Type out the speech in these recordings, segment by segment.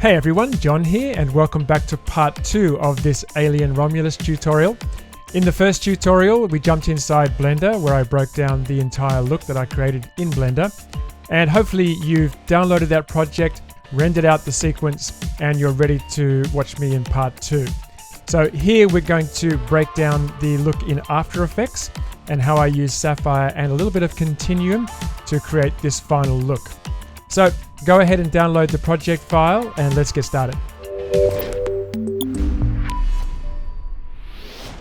Hey everyone, John here, and welcome back to part 2 of this Alien Romulus tutorial. In the first tutorial, we jumped inside Blender where I broke down the entire look that I created in Blender. And hopefully you've downloaded that project, rendered out the sequence, and you're ready to watch me in part 2. So here we're going to break down the look in After Effects and how I use Sapphire and a little bit of Continuum to create this final look. So go ahead and download the project file and let's get started.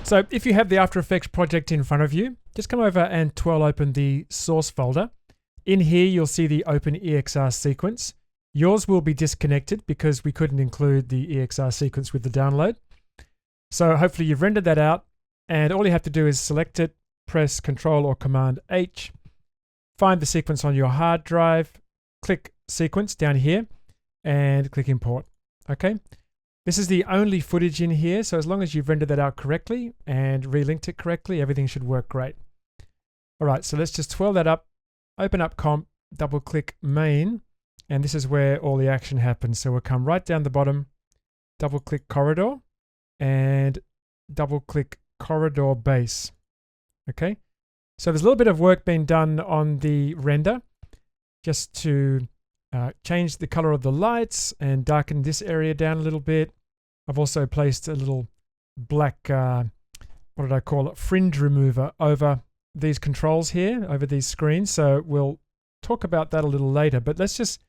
So if you have the After Effects project in front of you, just come over and twirl open the source folder. In here, you'll see the OpenEXR sequence. Yours will be disconnected because we couldn't include the EXR sequence with the download. So hopefully you've rendered that out, and all you have to do is select it, press Ctrl or Command H, find the sequence on your hard drive, click Sequence down here, and click Import. Okay, this is the only footage in here, so as long as you've rendered that out correctly and relinked it correctly, everything should work great. All right, so let's just twirl that up, open up Comp, double click Main, and this is where all the action happens. So we'll come right down the bottom, double click Corridor, and double click Corridor Base. Okay, so there's a little bit of work being done on the render just to change the color of the lights and darken this area down a little bit. I've also placed a little black, what did I call it, fringe remover over these controls here, over these screens. So we'll talk about that a little later, but let's just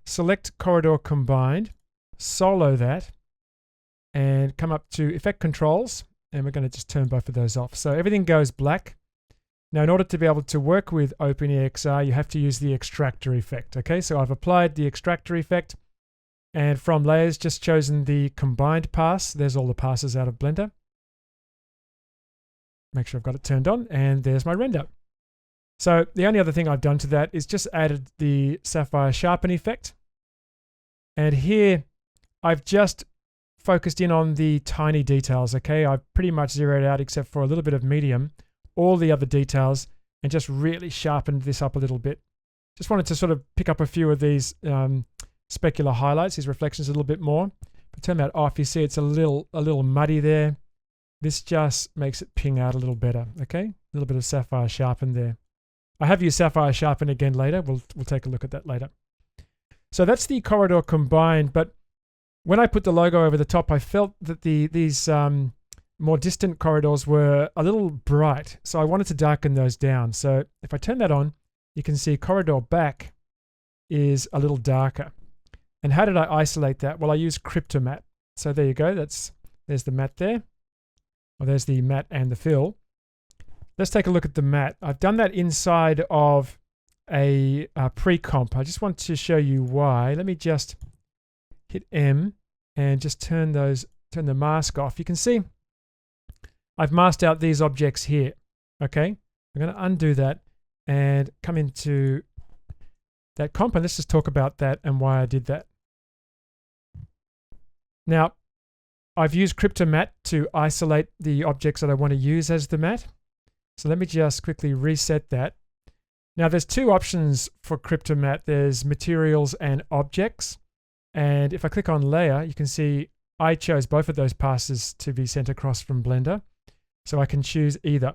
select Corridor Combined, solo that, and come up to Effect Controls, and we're going to just turn both of those off. So everything goes black. Now, in order to be able to work with OpenEXR, you have to use the extractor effect. Okay, so I've applied the extractor effect, and from layers, just chosen the combined pass. There's all the passes out of Blender. Make sure I've got it turned on, and there's my render. So the only other thing I've done to that is just added the Sapphire Sharpen effect. And here, I've just focused in on the tiny details. Okay, I've pretty much zeroed out, except for a little bit of medium, all the other details, and just really sharpened this up a little bit. Just wanted to sort of pick up a few of these specular highlights, these reflections a little bit more. But turn that off, you see it's a little muddy there. This just makes it ping out a little better, okay? A little bit of Sapphire Sharpen there. I have used Sapphire Sharpen again later. We'll take a look at that later. So that's the Corridor Combined, but when I put the logo over the top, I felt that these more distant corridors were a little bright, so I wanted to darken those down. So if I turn that on, you can see Corridor Back is a little darker. And how did I isolate that? Well, I used Cryptomatte. So there you go. There's the matte there. Well, there's the matte and the fill. Let's take a look at the matte. I've done that inside of a pre-comp. I just want to show you why. Let me just hit M and just turn the mask off. You can see I've masked out these objects here. Okay, I'm going to undo that and come into that comp, and let's just talk about that and why I did that. Now, I've used Cryptomatte to isolate the objects that I want to use as the matte. So let me just quickly reset that. Now, there's two options for Cryptomatte. There's Materials and Objects. And if I click on Layer, you can see I chose both of those passes to be sent across from Blender. So I can choose either.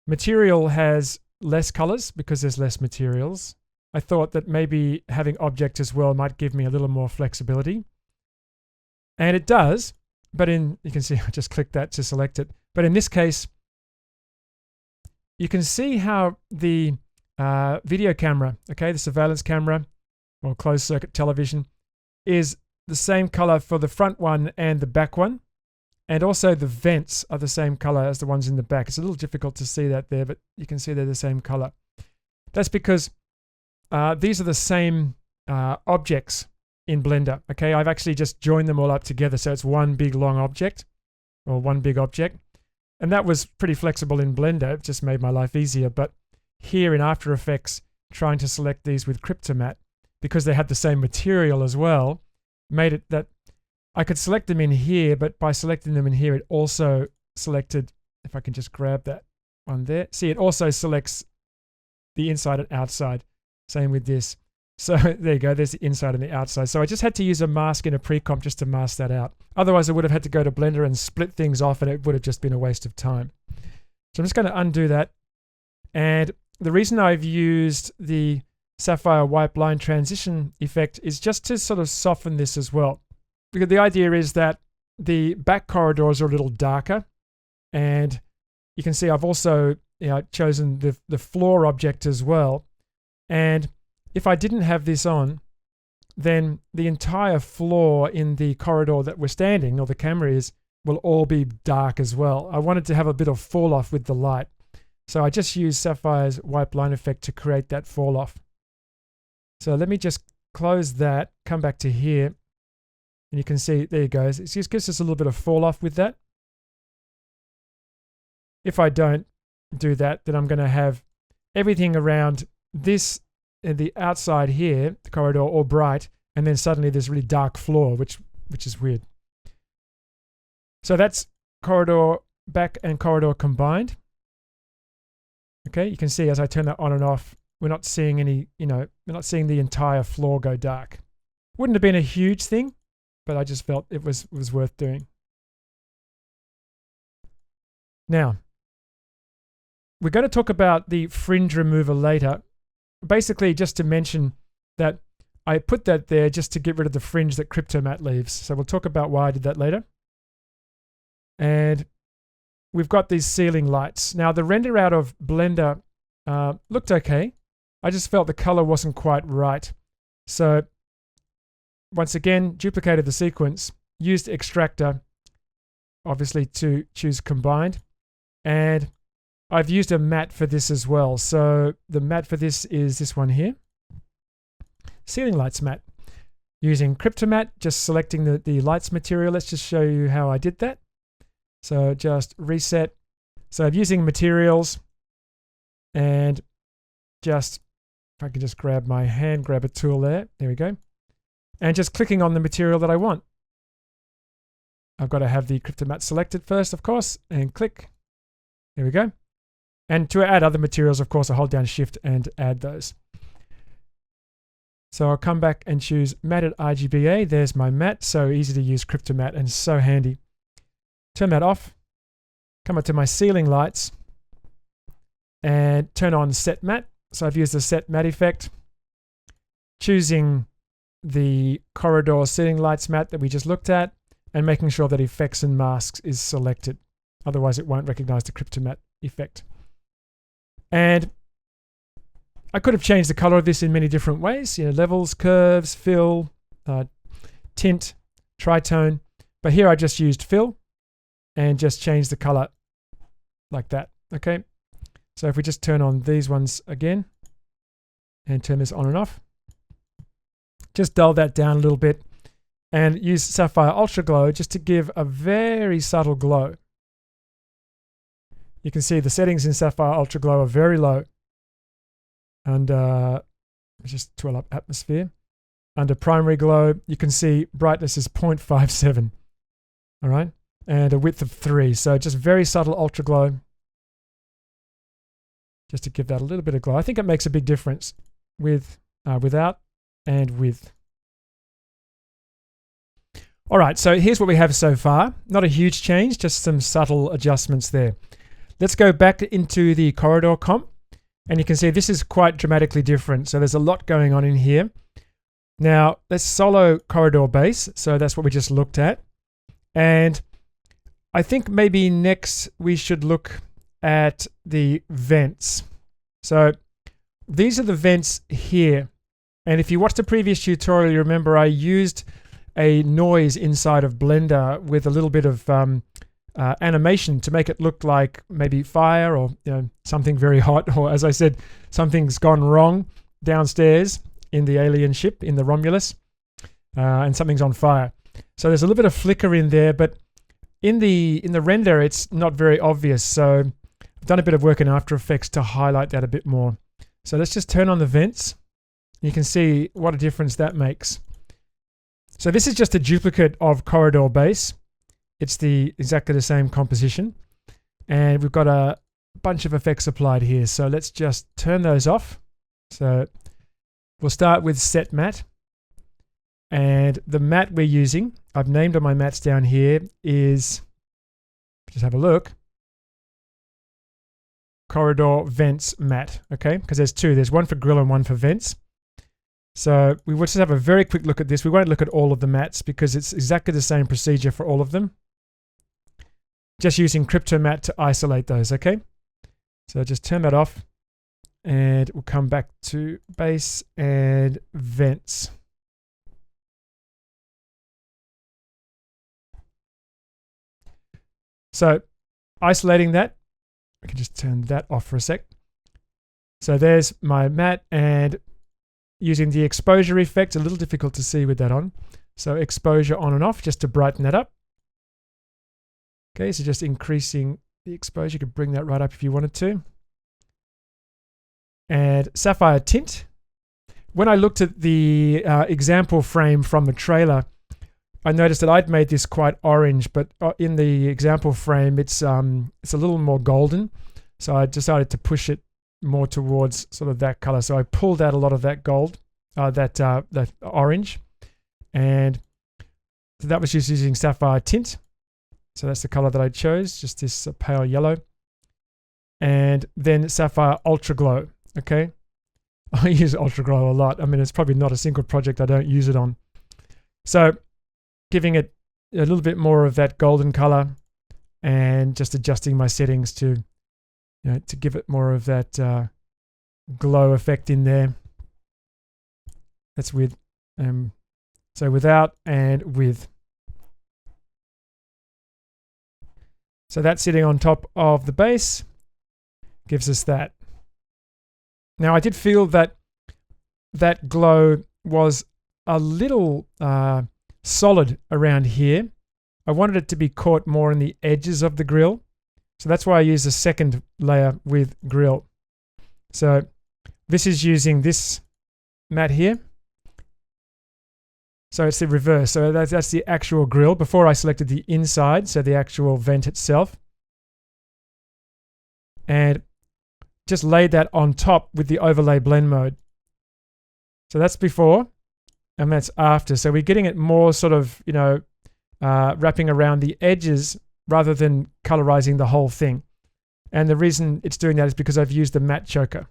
Material has less colors because there's less materials. I thought that maybe having object as well might give me a little more flexibility. And it does, but you can see I just clicked that to select it. But in this case, you can see how the video camera, okay, the surveillance camera or closed circuit television, is the same color for the front one and the back one. And also the vents are the same color as the ones in the back. It's a little difficult to see that there, but you can see they're the same color. That's because these are the same objects in Blender. Okay, I've actually just joined them all up together, so it's one big long object, or one big object. And that was pretty flexible in Blender. It just made my life easier. But here in After Effects, trying to select these with Cryptomatte, because they had the same material as well, made it that I could select them in here, but by selecting them in here, it also selected, if I can just grab that one there. See, it also selects the inside and outside. Same with this. So there you go, there's the inside and the outside. So I just had to use a mask in a pre-comp just to mask that out. Otherwise I would have had to go to Blender and split things off and it would have just been a waste of time. So I'm just going to undo that. And the reason I've used the Sapphire Wipe Line Transition effect is just to sort of soften this as well. Because the idea is that the back corridors are a little darker. And you can see I've also chosen the floor object as well. And if I didn't have this on, then the entire floor in the corridor that we're standing, or the camera is, will all be dark as well. I wanted to have a bit of fall off with the light. So I just used Sapphire's Wipe Line effect to create that fall off. So let me just close that, come back to here, and you can see, there you go. It just gives us a little bit of fall off with that. If I don't do that, then I'm going to have everything around this and the outside here, the corridor, all bright, and then suddenly there's really dark floor, which is weird. So that's corridor back and corridor combined. Okay, you can see as I turn that on and off, we're not seeing any, we're not seeing the entire floor go dark. Wouldn't have been a huge thing, but I just felt it was worth doing. Now, we're going to talk about the fringe remover later. Basically, just to mention that I put that there just to get rid of the fringe that Cryptomatte leaves. So we'll talk about why I did that later. And we've got these ceiling lights. Now, the render out of Blender looked okay. I just felt the color wasn't quite right. So once again, duplicated the sequence, used extractor, obviously to choose combined. And I've used a matte for this as well. So the matte for this is this one here. Ceiling lights matte. Using Cryptomatte, just selecting the lights material. Let's just show you how I did that. So just reset. So I'm using materials and just, if I can just grab my hand grabber tool there. There we go. And just clicking on the material that I want. I've got to have the Cryptomatte selected first, of course, and click. There we go. And to add other materials, of course, I hold down Shift and add those. So I'll come back and choose Matted RGBA. There's my matte. So easy to use Cryptomatte and so handy. Turn that off. Come up to my ceiling lights and turn on Set Matte. So I've used the Set Matte effect. Choosing the corridor ceiling lights matte that we just looked at and making sure that effects and masks is selected. Otherwise, it won't recognize the Cryptomatte effect. And I could have changed the color of this in many different ways. Levels, curves, fill, tint, tritone. But here I just used fill and just changed the color like that. Okay. So if we just turn on these ones again and turn this on and off, just dull that down a little bit and use Sapphire Ultra Glow just to give a very subtle glow. You can see the settings in Sapphire Ultra Glow are very low. And just twirl up atmosphere. Under primary glow, you can see brightness is 0.57. All right. And a width of 3. So just very subtle ultra glow. Just to give that a little bit of glow. I think it makes a big difference with without and with. All right. So here's what we have so far. Not a huge change, just some subtle adjustments there. Let's go back into the corridor comp. And you can see this is quite dramatically different. So there's a lot going on in here. Now, let's solo corridor base. So that's what we just looked at. And I think maybe next we should look at the vents. So these are the vents here. And if you watched the previous tutorial, you remember I used a noise inside of Blender with a little bit of animation to make it look like maybe fire or something very hot, or as I said, something's gone wrong downstairs in the alien ship in the Romulus, and something's on fire. So there's a little bit of flicker in there, but in the render it's not very obvious. So I've done a bit of work in After Effects to highlight that a bit more. So let's just turn on the vents. You can see what a difference that makes. So this is just a duplicate of corridor base. It's exactly the same composition. And we've got a bunch of effects applied here. So let's just turn those off. So We'll start with set matte. And the matte we're using, I've named on my mattes down here, is, just have a look, Corridor Vents Matte, okay? Because there's two. There's one for grill and one for vents. So we will just have a very quick look at this. We won't look at all of the mattes because it's exactly the same procedure for all of them. Just using Cryptomatte to isolate those, okay? So just turn that off and we'll come back to base and vents. So isolating that, I can just turn that off for a sec. So there's my matte, and using the exposure effect, a little difficult to see with that on. So exposure on and off just to brighten that up. Okay, so just increasing the exposure. You could bring that right up if you wanted to. And sapphire tint. When I looked at the example frame from the trailer, I noticed that I'd made this quite orange, but in the example frame, it's a little more golden. So I decided to push it more towards sort of that color. So I pulled out a lot of that gold, that orange, and so that was just using sapphire tint. So that's the color that I chose, just this pale yellow. And then sapphire ultra glow. Okay, I use ultra glow a lot. I mean, it's probably not a single project I don't use it on. So giving it a little bit more of that golden color, and just adjusting my settings to, to give it more of that glow effect in there. That's with, so without and with. So that's sitting on top of the base, gives us that. Now I did feel that that glow was a little solid around here. I wanted it to be caught more in the edges of the grill. So that's why I use a second layer with grill. So this is using this matte here. So it's the reverse. So that's the actual grill before I selected the inside, so the actual vent itself. And just laid that on top with the overlay blend mode. So that's before and that's after. So we're getting it more sort of, wrapping around the edges rather than colorizing the whole thing. And the reason it's doing that is because I've used the matte choker.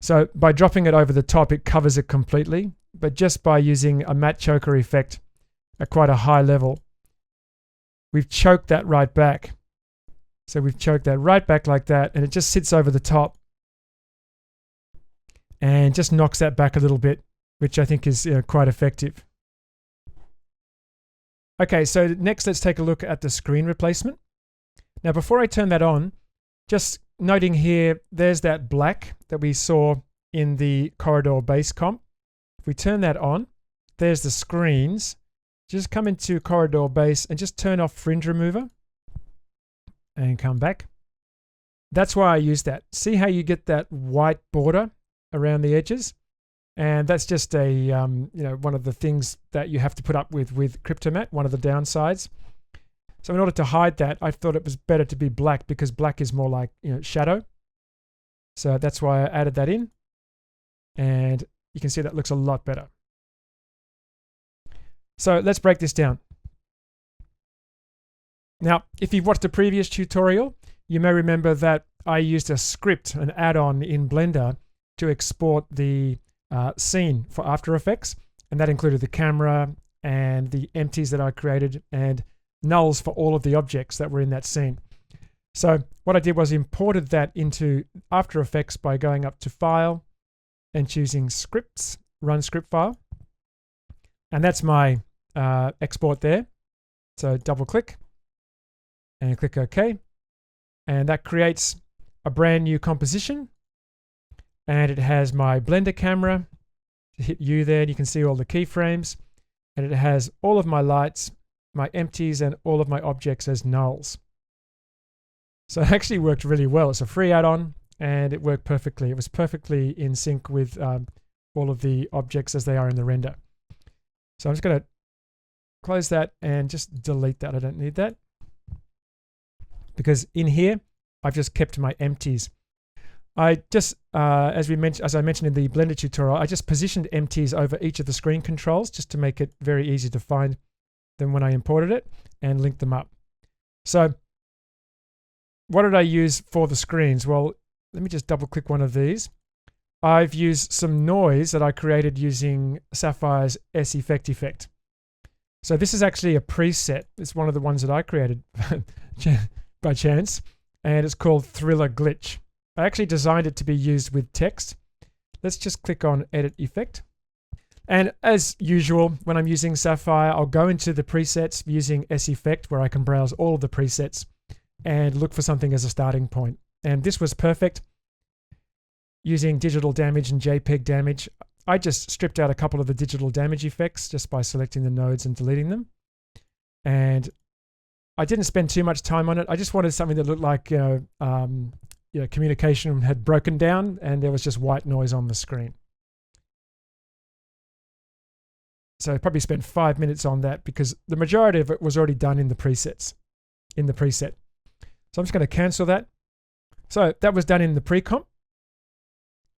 So by dropping it over the top, it covers it completely. But just by using a matte choker effect at quite a high level, we've choked that right back. So we've choked that right back like that, and it just sits over the top and just knocks that back a little bit, which I think is quite effective. Okay, so next let's take a look at the screen replacement. Now before I turn that on, just noting here, there's that black that we saw in the Corridor base comp. If we turn that on, there's the screens. Just come into Corridor base and just turn off fringe remover and come back. That's why I use that. See how you get that white border around the edges? And that's just a one of the things that you have to put up with Cryptomatte, one of the downsides. So in order to hide that, I thought it was better to be black because black is more like shadow. So that's why I added that in. And you can see that looks a lot better. So let's break this down. Now, if you've watched the previous tutorial, you may remember that I used a script, an add-on in Blender to export the scene for After Effects. And that included the camera and the empties that I created and nulls for all of the objects that were in that scene. So what I did was imported that into After Effects by going up to File and choosing Scripts, Run Script File. And that's my export there. So double click and click OK. And that creates a brand new composition. And it has my Blender camera. Hit U there and you can see all the keyframes. And it has all of my lights, my empties, and all of my objects as nulls. So it actually worked really well. It's a free add-on and it worked perfectly. It was perfectly in sync with all of the objects as they are in the render. So I'm just going to close that and just delete that. I don't need that. Because in here, I've just kept my empties. I just, as I mentioned in the Blender tutorial, I just positioned empties over each of the screen controls just to make it very easy to find them when I imported it and linked them up. So what did I use for the screens? Well, let me just double click one of these. I've used some noise that I created using Sapphire's S-Effect. So this is actually a preset. It's one of the ones that I created by chance, and it's called Thriller Glitch. I actually designed it to be used with text. Let's just click on Edit Effect. And as usual, when I'm using Sapphire, I'll go into the presets using S-Effect, where I can browse all of the presets and look for something as a starting point. And this was perfect. Using digital damage and JPEG damage, I just stripped out a couple of the digital damage effects just by selecting the nodes and deleting them. And I didn't spend too much time on it. I just wanted something that looked like communication had broken down and there was just white noise on the screen. So I probably spent 5 minutes on that because the majority of it was already done in the preset. So I'm just going to cancel that. So that was done in the pre-comp.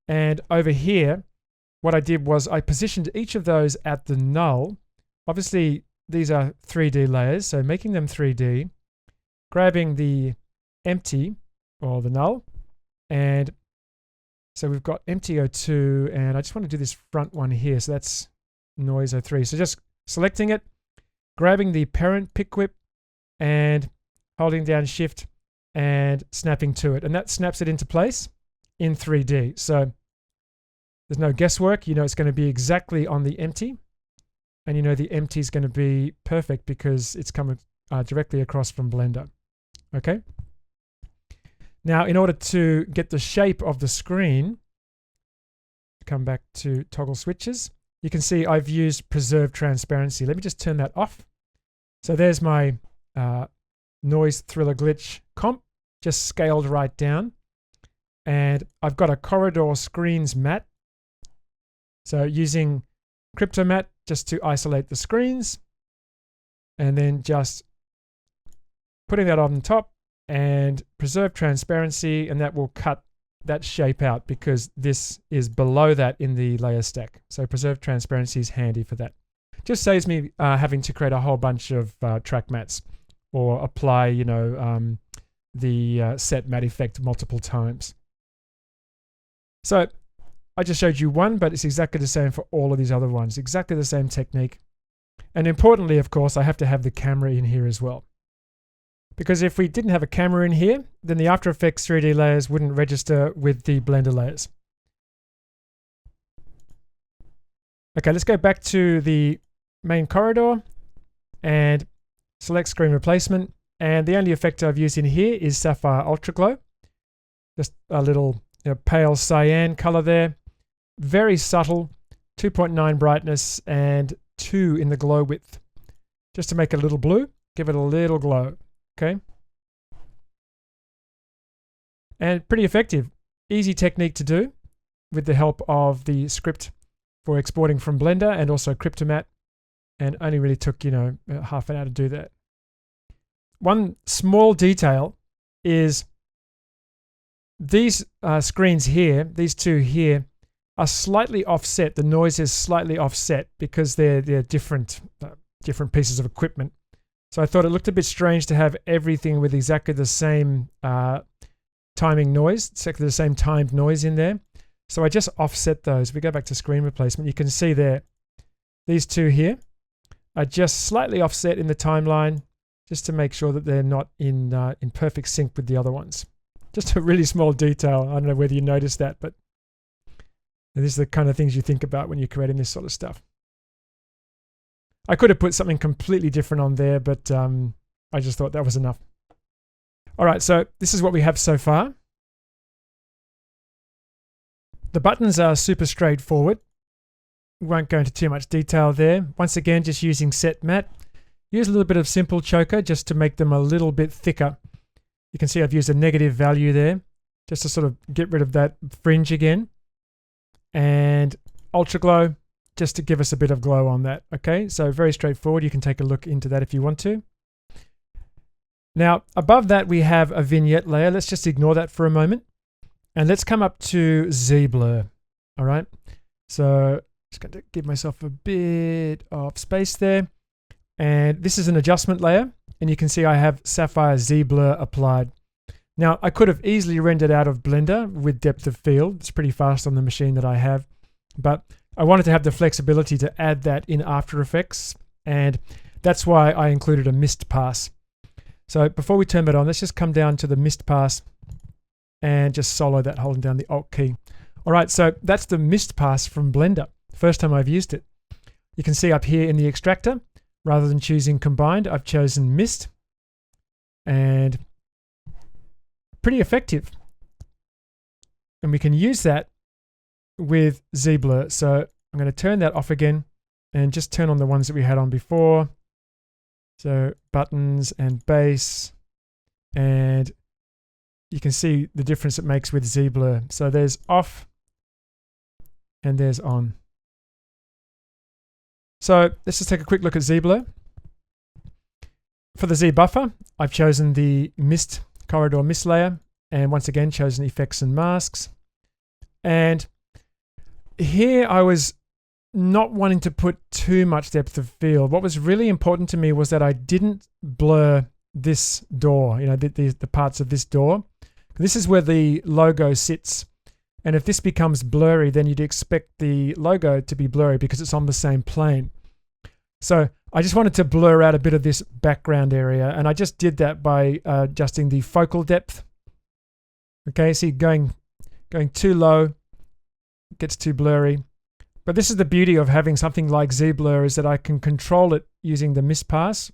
And over here, what I did was I positioned each of those at the null. Obviously, these are 3D layers, so making them 3D, grabbing the empty, or the null, and so we've got empty 02, and I just want to do this front one here, so that's noise 03. So just selecting it, grabbing the parent pick whip, and holding down shift, and snapping to it, and that snaps it into place in 3D. So there's no guesswork. You know it's going to be exactly on the empty, and you know the empty is going to be perfect because it's coming directly across from Blender. Okay. Now, in order to get the shape of the screen, come back to toggle switches. You can see I've used preserve transparency. Let me just turn that off. So there's my noise Thriller Glitch comp, just scaled right down. And I've got a corridor screens matte. So using CryptoMatte just to isolate the screens, and then just putting that on top and preserve transparency, and that will cut that shape out because this is below that in the layer stack. So preserve transparency is handy for that. Just saves me having to create a whole bunch of track mattes or apply, the set matte effect multiple times. So I just showed you one, but it's exactly the same for all of these other ones. Exactly the same technique. And importantly, of course, I have to have the camera in here as well. Because if we didn't have a camera in here, then the After Effects 3D layers wouldn't register with the Blender layers. Okay, let's go back to the main corridor and select screen replacement. And the only effect I've used in here is Sapphire Ultra Glow. Just a little pale cyan color there. Very subtle, 2.9 brightness and 2 in the glow width. Just to make it a little blue, give it a little glow. Okay. And pretty effective. Easy technique to do with the help of the script for exporting from Blender and also CryptoMatte. And only really took, half an hour to do that. One small detail is these screens here, these two here, are slightly offset. The noise is slightly offset because they're different pieces of equipment. So I thought it looked a bit strange to have everything with exactly the same timing noise, exactly the same timed noise in there. So I just offset those. If we go back to screen replacement, you can see there, these two here are just slightly offset in the timeline, just to make sure that they're not in perfect sync with the other ones. Just a really small detail. I don't know whether you noticed that, but these are the kind of things you think about when you're creating this sort of stuff. I could have put something completely different on there, but I just thought that was enough. All right, so this is what we have so far. The buttons are super straightforward. We won't go into too much detail there. Once again, just using Set Matte. Use a little bit of Simple Choker just to make them a little bit thicker. You can see I've used a negative value there just to sort of get rid of that fringe again. And Ultra Glow just to give us a bit of glow on that. Okay, so very straightforward. You can take a look into that if you want to. Now, above that, we have a vignette layer. Let's just ignore that for a moment. And let's come up to Z-Blur. All right. So just going to give myself a bit of space there. And this is an adjustment layer. And you can see I have Sapphire Z-Blur applied. Now, I could have easily rendered out of Blender with depth of field. It's pretty fast on the machine that I have. But I wanted to have the flexibility to add that in After Effects. And that's why I included a mist pass. So before we turn that on, let's just come down to the mist pass and just solo that holding down the Alt key. All right, so that's the mist pass from Blender. First time I've used it. You can see up here in the extractor, rather than choosing combined, I've chosen mist. And pretty effective. And we can use that with Z-Blur. So I'm going to turn that off again and just turn on the ones that we had on before. So buttons and base. And you can see the difference it makes with Z-Blur. So there's off and there's on. So let's just take a quick look at Z-Blur. For the Z buffer, I've chosen the mist corridor mist layer, and once again chosen effects and masks. And here I was not wanting to put too much depth of field. What was really important to me was that I didn't blur this door, the parts of this door. This is where the logo sits. And if this becomes blurry, then you'd expect the logo to be blurry because it's on the same plane. So I just wanted to blur out a bit of this background area, and I just did that by adjusting the focal depth. Okay, see, going too low, it gets too blurry. But this is the beauty of having something like Z-Blur, is that I can control it using the mist pass.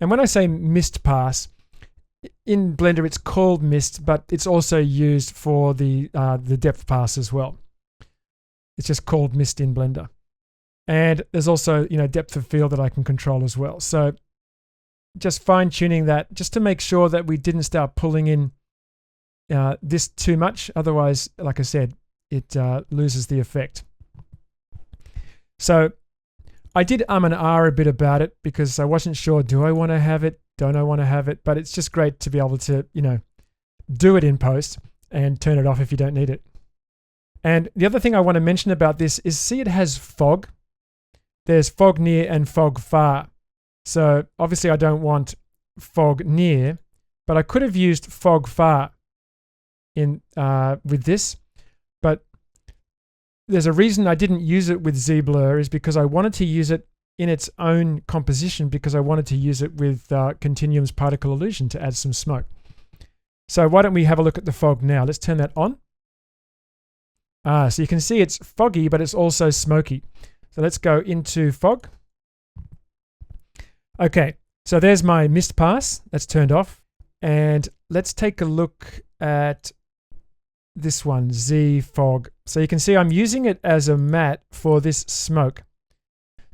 And when I say mist pass, in Blender it's called mist, but it's also used for the depth pass as well. It's just called mist in Blender. And there's also, depth of field that I can control as well. So just fine tuning that just to make sure that we didn't start pulling in this too much. Otherwise, like I said, it loses the effect. So I did and ah a bit about it because I wasn't sure, do I want to have it? Don't I want to have it? But it's just great to be able to, do it in post and turn it off if you don't need it. And the other thing I want to mention about this is, see, it has fog. There's fog near and fog far. So obviously I don't want fog near, but I could have used fog far in with this. But there's a reason I didn't use it with Z-Blur, is because I wanted to use it in its own composition, because I wanted to use it with Continuum's particle illusion to add some smoke. So why don't we have a look at the fog now? Let's turn that on. So you can see it's foggy, but it's also smoky. So let's go into fog. Okay, so there's my mist pass. That's turned off. And let's take a look at this one, Z fog. So you can see I'm using it as a matte for this smoke.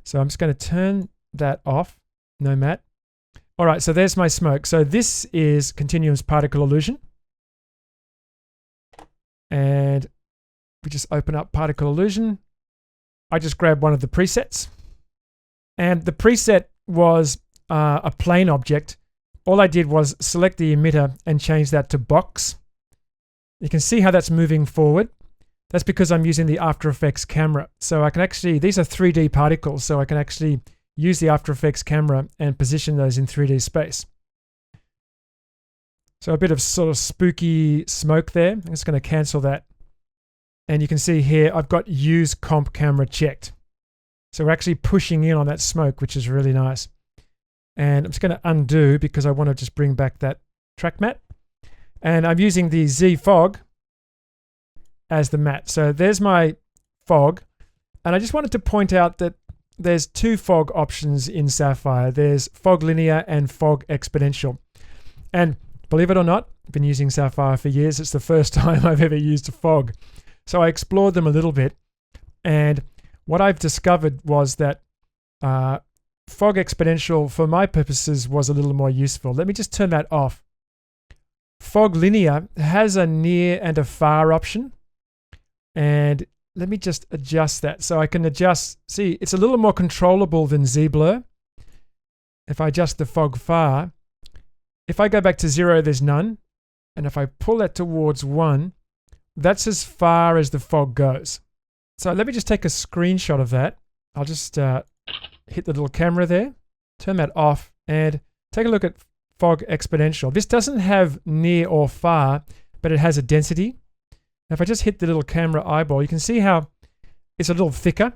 So I'm just going to turn that off. No matte. All right, so there's my smoke. So this is Continuum's particle illusion. And we just open up particle illusion. I just grabbed one of the presets. And the preset was a plane object. All I did was select the emitter and change that to box. You can see how that's moving forward. That's because I'm using the After Effects camera. So I can actually, these are 3D particles, so I can actually use the After Effects camera and position those in 3D space. So a bit of sort of spooky smoke there. I'm just going to cancel that. And you can see here, I've got Use Comp Camera checked. So we're actually pushing in on that smoke, which is really nice. And I'm just going to undo because I want to just bring back that track matte. And I'm using the Z fog as the matte. So there's my fog. And I just wanted to point out that there's two fog options in Sapphire. There's fog linear and fog exponential. And believe it or not, I've been using Sapphire for years. It's the first time I've ever used a fog. So I explored them a little bit. And what I've discovered was that fog exponential, for my purposes, was a little more useful. Let me just turn that off. Fog linear has a near and a far option. And let me just adjust that. So I can adjust, see, it's a little more controllable than Z-Blur. If I adjust the fog far, if I go back to 0, there's none. And if I pull that towards 1, that's as far as the fog goes. So let me just take a screenshot of that. I'll just hit the little camera there, turn that off, and take a look at fog exponential. This doesn't have near or far, but it has a density. Now if I just hit the little camera eyeball, you can see how it's a little thicker.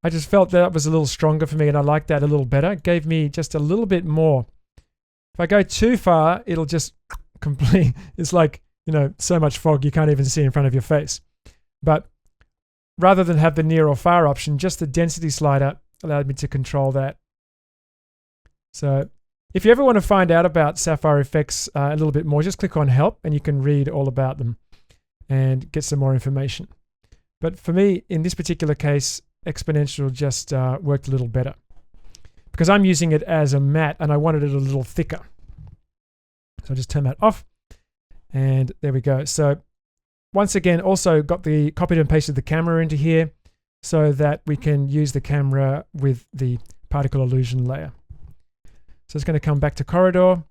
I just felt that was a little stronger for me, and I like that a little better. It gave me just a little bit more. If I go too far, it'll just complete. It's like, so much fog you can't even see in front of your face. But rather than have the near or far option, just the density slider allowed me to control that. So if you ever want to find out about Sapphire effects a little bit more, just click on help and you can read all about them and get some more information. But for me, in this particular case, exponential just worked a little better because I'm using it as a matte and I wanted it a little thicker. So I'll just turn that off and there we go. So once again, also got the copied and pasted the camera into here so that we can use the camera with the particle illusion layer. So it's going to come back to corridor.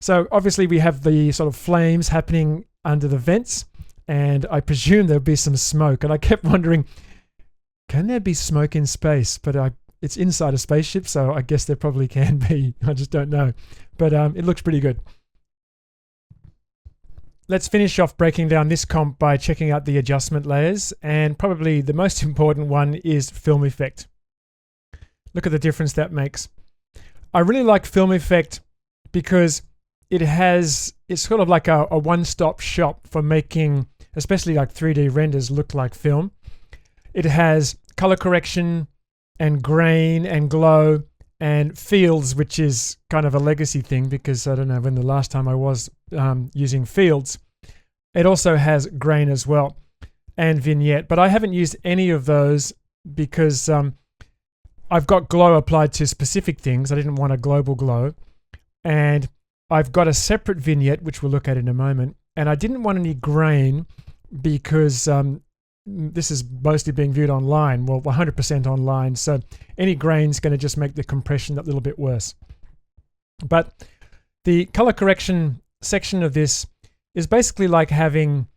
So obviously we have the sort of flames happening under the vents, and I presume there'll be some smoke. And I kept wondering, can there be smoke in space? But it's inside a spaceship, so I guess there probably can be. I just don't know. But it looks pretty good. Let's finish off breaking down this comp by checking out the adjustment layers. And probably the most important one is film effect. Look at the difference that makes. I really like film effect because it's sort of like a one-stop shop for making, especially like 3D renders look like film. It has color correction and grain and glow and fields, which is kind of a legacy thing because I don't know when the last time I was using fields. It also has grain as well and vignette, but I haven't used any of those because I've got glow applied to specific things. I didn't want a global glow. And I've got a separate vignette, which we'll look at in a moment. And I didn't want any grain because this is mostly being viewed online. Well, 100% online. So any grain's going to just make the compression that little bit worse. But the color correction section of this is basically like having,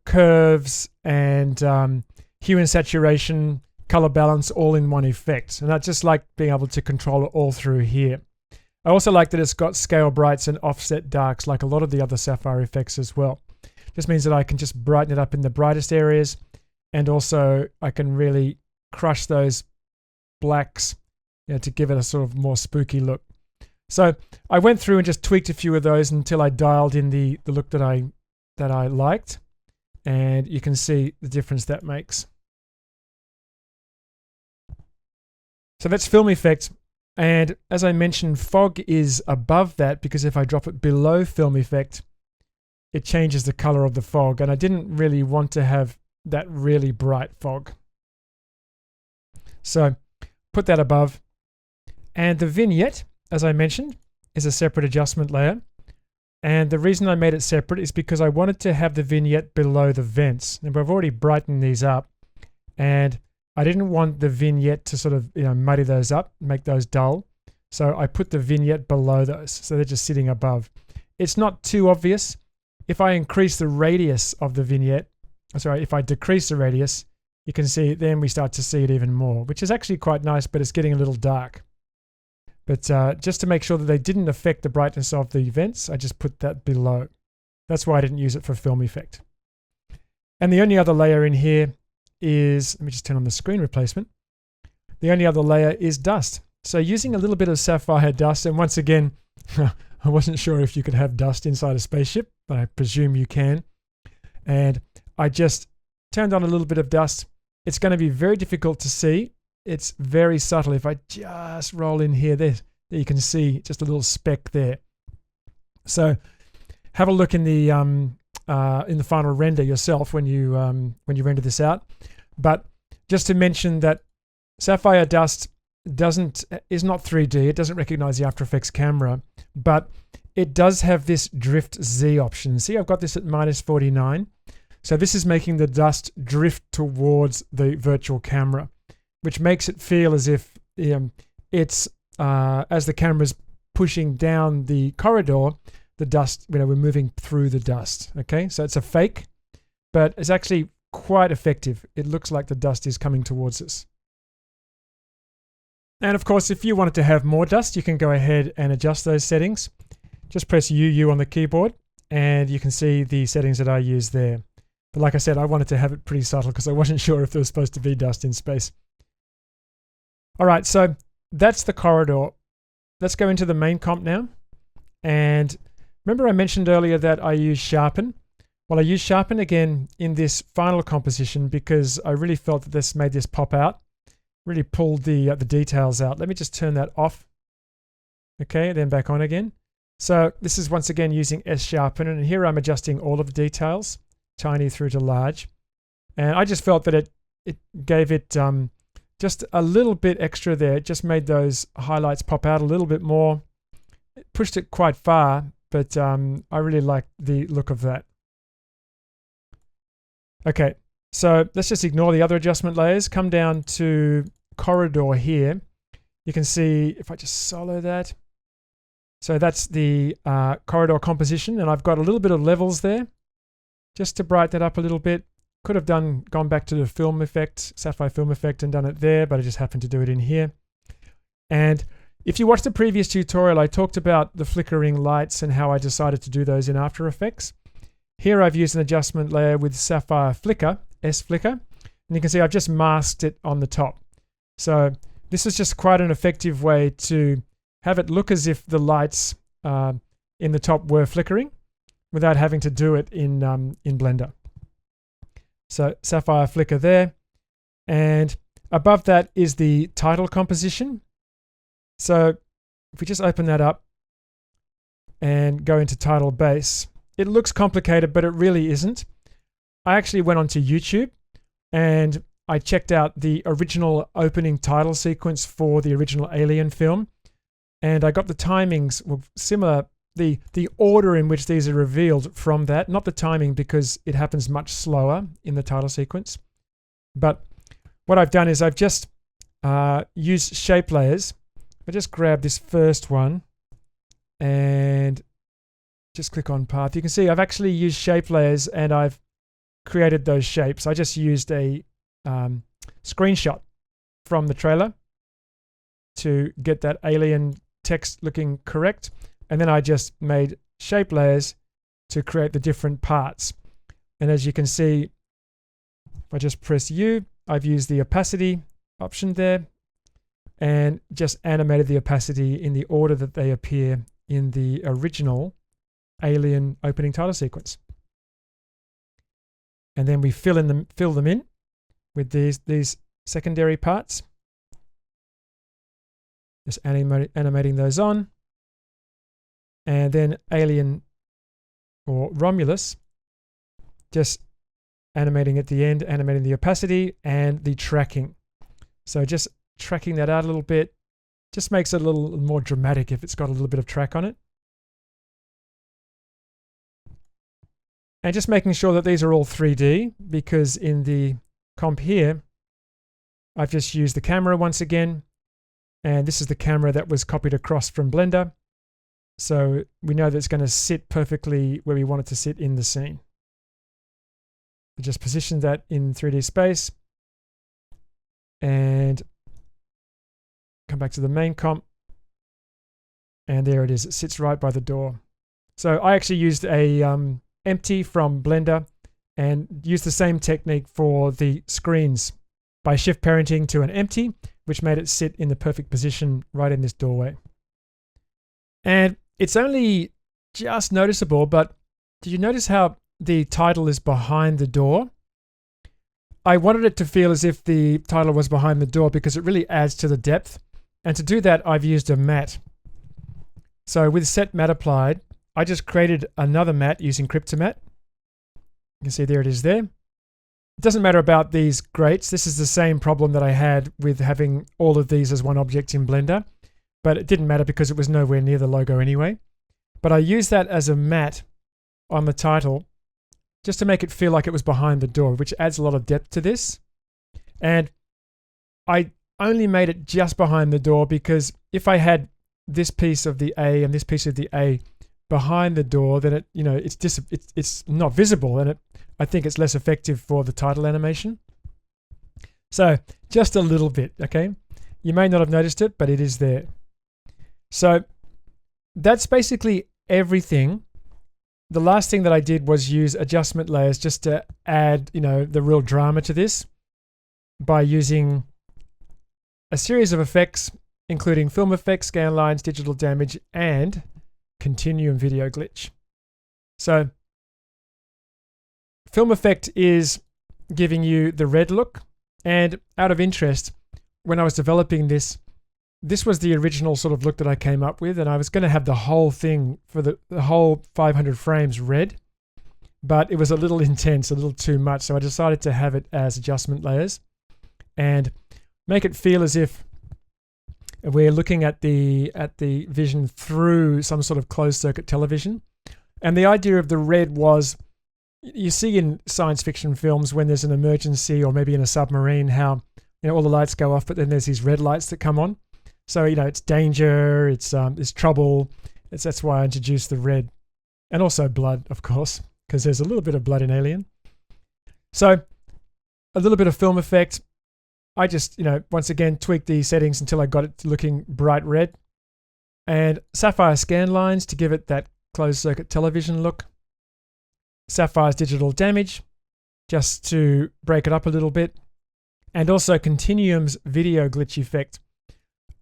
curves and hue and saturation, color balance all in one effect. And I just like being able to control it all through here. I also like that it's got scale brights and offset darks like a lot of the other Sapphire effects as well. This means that I can just brighten it up in the brightest areas, and also I can really crush those blacks to give it a sort of more spooky look. So I went through and just tweaked a few of those until I dialed in the look that I liked, and you can see the difference that makes. So that's film effect. And as I mentioned, fog is above that because if I drop it below film effect, it changes the color of the fog. And I didn't really want to have that really bright fog. So put that above. And the vignette, as I mentioned, is a separate adjustment layer. And the reason I made it separate is because I wanted to have the vignette below the vents. And I've already brightened these up. And I didn't want the vignette to sort of muddy those up, make those dull. So I put the vignette below those. So they're just sitting above. It's not too obvious. If I increase the radius of the vignette, if I decrease the radius, you can see then we start to see it even more, which is actually quite nice, but it's getting a little dark. But just to make sure that they didn't affect the brightness of the vents, I just put that below. That's why I didn't use it for film effect. And the only other layer in here is, let me just turn on the screen replacement. The only other layer is dust. So using a little bit of sapphire dust, and once again, I wasn't sure if you could have dust inside a spaceship, but I presume you can. And I just turned on a little bit of dust. It's going to be very difficult to see. It's very subtle. If I just roll in here, there you can see just a little speck there. So have a look in the final render yourself when you render this out. But just to mention that sapphire dust is not 3D. It doesn't recognize the After Effects camera, but it does have this drift Z option. See, I've got this at -49. So this is making the dust drift towards the virtual camera, which makes it feel as if it's as the camera's pushing down the corridor, the dust, we're moving through the dust. Okay, so it's a fake. but it's actually quite effective. It looks like the dust is coming towards us. And of course, if you wanted to have more dust, you can go ahead and adjust those settings. Just press UU on the keyboard and you can see the settings that I use there. But like I said, I wanted to have it pretty subtle because I wasn't sure if there was supposed to be dust in space. All right, so that's the corridor. Let's go into the main comp now. And remember I mentioned earlier that I use Sharpen? Well, I use Sharpen again in this final composition because I really felt that this made this pop out. Really pulled the details out. Let me just turn that off. Okay, then back on again. So this is once again using S-Sharpen, and here I'm adjusting all of the details, tiny through to large. And I just felt that it gave it just a little bit extra there. It just made those highlights pop out a little bit more. It pushed it quite far, but I really like the look of that. Okay, so let's just ignore the other adjustment layers. Come down to corridor here. You can see if I just solo that. So that's the corridor composition, and I've got a little bit of levels there just to brighten it up a little bit. Could have gone back to the film effect, Sapphire film effect, and done it there, but I just happened to do it in here. And if you watched the previous tutorial, I talked about the flickering lights and how I decided to do those in After Effects. Here I've used an adjustment layer with Sapphire Flicker, S-Flicker, and you can see I've just masked it on the top. So this is just quite an effective way to have it look as if the lights in the top were flickering without having to do it in Blender. So Sapphire Flicker there. And above that is the title composition. So if we just open that up and go into title base, it looks complicated, but it really isn't. I actually went onto YouTube and I checked out the original opening title sequence for the original Alien film. And I got the timings similar, the order in which these are revealed from that. Not the timing because it happens much slower in the title sequence. But what I've done is I've just used shape layers. I just grab this first one and just click on path. You can see I've actually used shape layers and I've created those shapes. I just used a screenshot from the trailer to get that alien text looking correct. And then I just made shape layers to create the different parts. And as you can see, if I just press U, I've used the opacity option there and just animated the opacity in the order that they appear in the original Alien opening title sequence. And then we fill them in with these secondary parts. Just animating those on. And then Alien or Romulus, just animating at the end, animating the opacity and the tracking. So just tracking that out a little bit, just makes it a little more dramatic if it's got a little bit of track on it. And just making sure that these are all 3D, because in the comp here, I've just used the camera once again. And this is the camera that was copied across from Blender. So we know that it's going to sit perfectly where we want it to sit in the scene. We just position that in 3D space. And come back to the main comp. And there it is. It sits right by the door. So I actually used a empty from Blender and used the same technique for the screens by shift parenting to an empty, which made it sit in the perfect position right in this doorway. And it's only just noticeable, but did you notice how the title is behind the door? I wanted it to feel as if the title was behind the door because it really adds to the depth. And to do that, I've used a matte. So with set matte applied, I just created another matte using Cryptomatte. You can see there it is there. It doesn't matter about these grates. This is the same problem that I had with having all of these as one object in Blender, but it didn't matter because it was nowhere near the logo anyway. But I used that as a matte on the title just to make it feel like it was behind the door, which adds a lot of depth to this. And I only made it just behind the door because if I had this piece of the A and this piece of the A behind the door, then it's not visible, and I think it's less effective for the title animation. So just a little bit, okay? You may not have noticed it, but it is there. So that's basically everything. The last thing that I did was use adjustment layers just to add, the real drama to this by using a series of effects, including film effects, scan lines, digital damage, and continuum video glitch. So film effect is giving you the red look, and out of interest, when I was developing this was the original sort of look that I came up with, and I was going to have the whole thing for the whole 500 frames red, but it was a little intense, a little too much, so I decided to have it as adjustment layers and make it feel as if we're looking at the vision through some sort of closed circuit television. And the idea of the red was, you see in science fiction films when there's an emergency or maybe in a submarine, how all the lights go off, but then there's these red lights that come on. So it's danger, it's trouble. That's why I introduced the red, and also blood, of course, because there's a little bit of blood in Alien. So a little bit of film effect. I just once again tweaked the settings until I got it looking bright red, and Sapphire scan lines to give it that closed circuit television look. Sapphire's digital damage, just to break it up a little bit, and also Continuum's video glitch effect.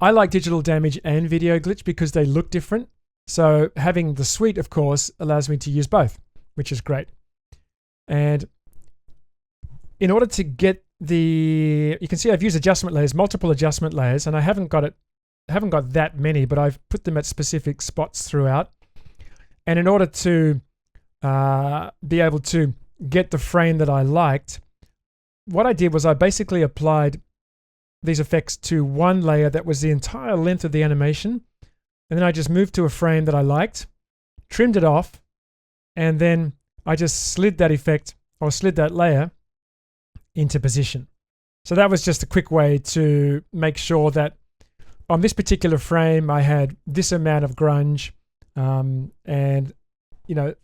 I like digital damage and video glitch because they look different. So having the suite, of course, allows me to use both, which is great. And in order to get you can see I've used adjustment layers, multiple adjustment layers, and I haven't got that many, but I've put them at specific spots throughout. And in order to be able to get the frame that I liked, what I did was I basically applied these effects to one layer that was the entire length of the animation, and then I just moved to a frame that I liked, trimmed it off, and then I just slid that effect, or slid that layer into position. So that was just a quick way to make sure that on this particular frame I had this amount of grunge, and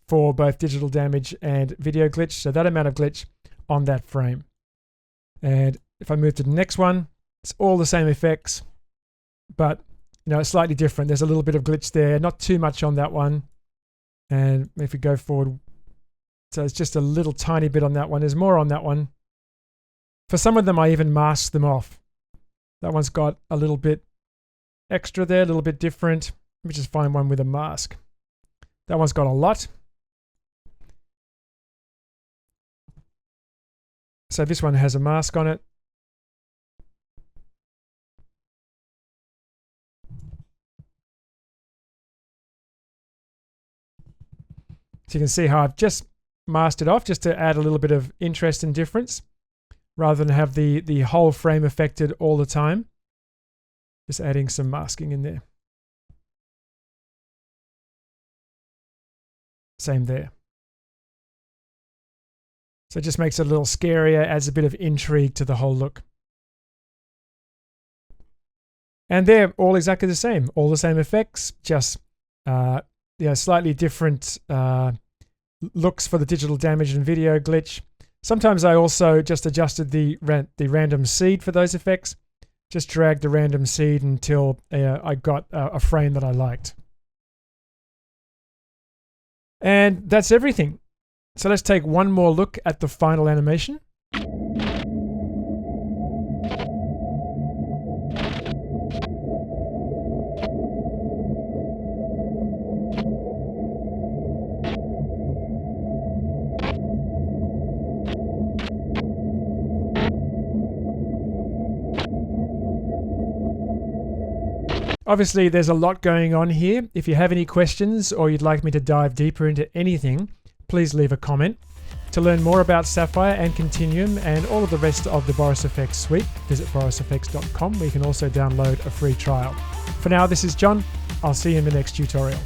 for both digital damage and video glitch, so that amount of glitch on that frame. And if I move to the next one, it's all the same effects, but it's slightly different. There's a little bit of glitch there, not too much on that one. And if we go forward, so it's just a little tiny bit on that one. There's more on that one. For some of them, I even masked them off. That one's got a little bit extra there, a little bit different. Let me just find one with a mask. That one's got a lot. So this one has a mask on it. So you can see how I've just masked it off just to add a little bit of interest and difference, rather than have the whole frame affected all the time. Just adding some masking in there. Same there. So it just makes it a little scarier, adds a bit of intrigue to the whole look. And they're all exactly the same, all the same effects, just slightly different looks for the digital damage and video glitch. Sometimes I also just adjusted the random seed for those effects. Just dragged the random seed until I got a frame that I liked. And that's everything. So let's take one more look at the final animation. Obviously, there's a lot going on here. If you have any questions or you'd like me to dive deeper into anything, please leave a comment. To learn more about Sapphire and Continuum and all of the rest of the Boris FX suite, visit borisfx.com, where you can also download a free trial. For now, this is John. I'll see you in the next tutorial.